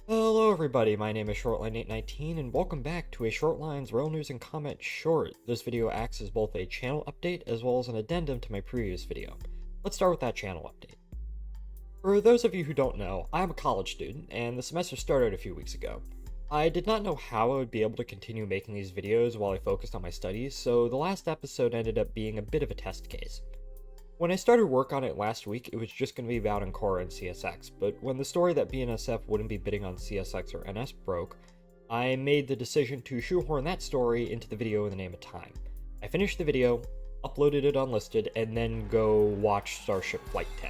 Hello everybody, my name is Shortline819 and welcome back to a Shortline's Rail News and Comment Short. This video acts as both a channel update as well as an addendum to my previous video. Let's start with that channel update. For those of you who don't know, I'm a college student and the semester started a few weeks ago. I did not know how I would be able to continue making these videos while I focused on my studies, so the last episode ended up being a bit of a test case. When I started work on it last week, it was just going to be about Ancora and CSX, but when the story that BNSF wouldn't be bidding on CSX or NS broke, I made the decision to shoehorn that story into the video in the name of time. I finished the video, uploaded it unlisted, and then go watch Starship Flight 10.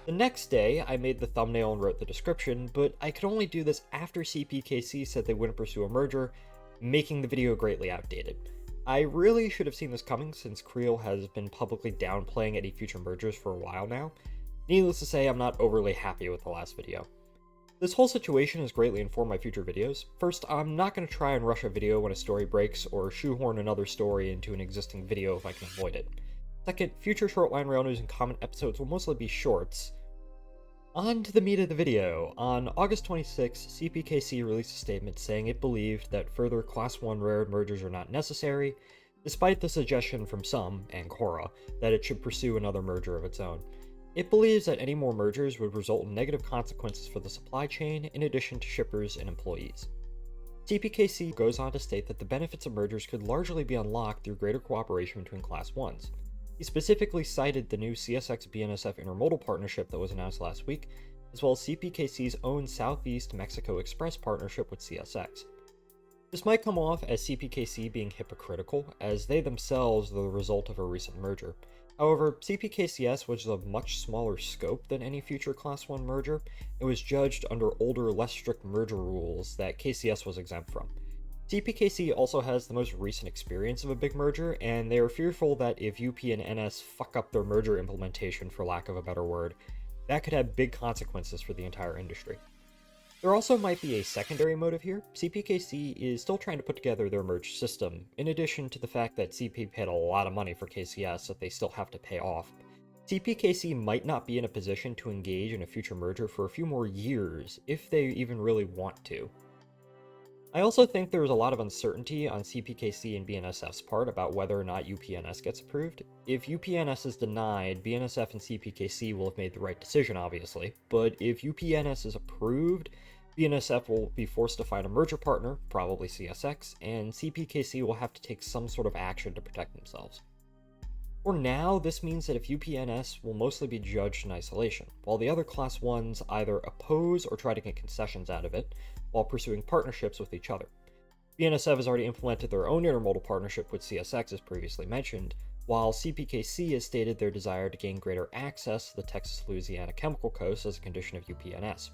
The next day, I made the thumbnail and wrote the description, but I could only do this after CPKC said they wouldn't pursue a merger, making the video greatly outdated. I really should have seen this coming since Creel has been publicly downplaying any future mergers for a while now. Needless to say, I'm not overly happy with the last video. This whole situation has greatly informed my future videos. First, I'm not going to try and rush a video when a story breaks or shoehorn another story into an existing video if I can avoid it. Second, future Shortline Rail News and Comment episodes will mostly be shorts. On to the meat of the video. On August 26, CPKC released a statement saying it believed that further Class 1 railroad mergers are not necessary, despite the suggestion from some, Ancora, that it should pursue another merger of its own. It believes that any more mergers would result in negative consequences for the supply chain, in addition to shippers and employees. CPKC goes on to state that the benefits of mergers could largely be unlocked through greater cooperation between Class 1s. He specifically cited the new CSX-BNSF intermodal partnership that was announced last week, as well as CPKC's own Southeast Mexico Express partnership with CSX. This might come off as CPKC being hypocritical, as they themselves are the result of a recent merger. However, CPKCS was of much smaller scope than any future Class 1 merger, and was judged under older, less strict merger rules that KCS was exempt from. CPKC also has the most recent experience of a big merger, and they are fearful that if UP and NS fuck up their merger implementation, for lack of a better word, that could have big consequences for the entire industry. There also might be a secondary motive here. CPKC is still trying to put together their merged system, in addition to the fact that CP paid a lot of money for KCS that they still have to pay off. CPKC might not be in a position to engage in a future merger for a few more years, if they even really want to. I also think there is a lot of uncertainty on CPKC and BNSF's part about whether or not UPNS gets approved. If UPNS is denied, BNSF and CPKC will have made the right decision, obviously, but if UPNS is approved, BNSF will be forced to find a merger partner, probably CSX, and CPKC will have to take some sort of action to protect themselves. For now, this means that if UPNS will mostly be judged in isolation, while the other Class 1s either oppose or try to get concessions out of it, while pursuing partnerships with each other. BNSF has already implemented their own intermodal partnership with CSX as previously mentioned, while CPKC has stated their desire to gain greater access to the Texas-Louisiana chemical coast as a condition of UPNS.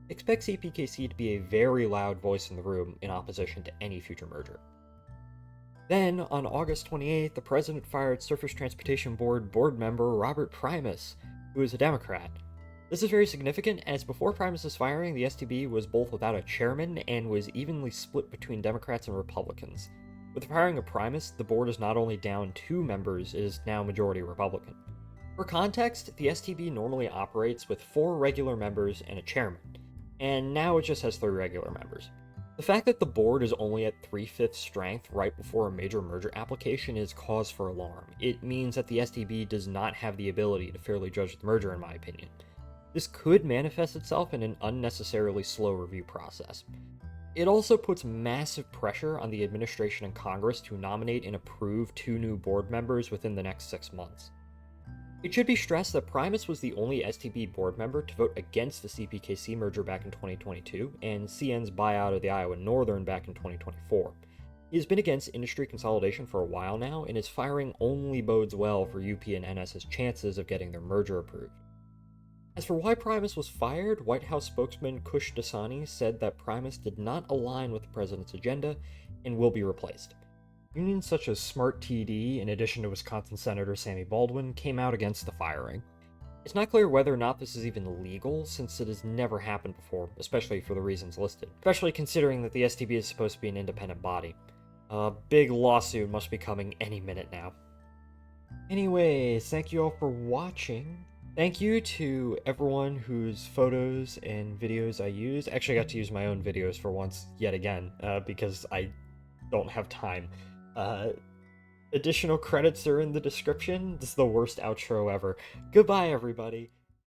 Expect CPKC to be a very loud voice in the room in opposition to any future merger. Then, on August 28th, the president fired Surface Transportation board member Robert Primus, who is a Democrat. This is very significant, as before Primus' firing, the STB was both without a chairman and was evenly split between Democrats and Republicans. With the firing of Primus, the board is not only down 2 members, it is now majority Republican. For context, the STB normally operates with 4 regular members and a chairman, and now it just has 3 regular members. The fact that the board is only at 3/5 strength right before a major merger application is cause for alarm. It means that the STB does not have the ability to fairly judge the merger, in my opinion. This could manifest itself in an unnecessarily slow review process. It also puts massive pressure on the administration and Congress to nominate and approve 2 new board members within the next 6 months. It should be stressed that Primus was the only STB board member to vote against the CPKC merger back in 2022 and CN's buyout of the Iowa Northern back in 2024. He has been against industry consolidation for a while now, and his firing only bodes well for UP and NS's chances of getting their merger approved. As for why Primus was fired, White House spokesman Kush Dasani said that Primus did not align with the president's agenda and will be replaced. Unions such as Smart TD, in addition to Wisconsin Senator Sammy Baldwin, came out against the firing. It's not clear whether or not this is even legal, since it has never happened before, especially for the reasons listed, especially considering that the STB is supposed to be an independent body. A big lawsuit must be coming any minute now. Anyways, thank you all for watching. Thank you to everyone whose photos and videos I used. Actually, I got to use my own videos for once, yet again, because I don't have time. Uh, Additional credits are in the description. This is the worst outro ever. Goodbye, everybody.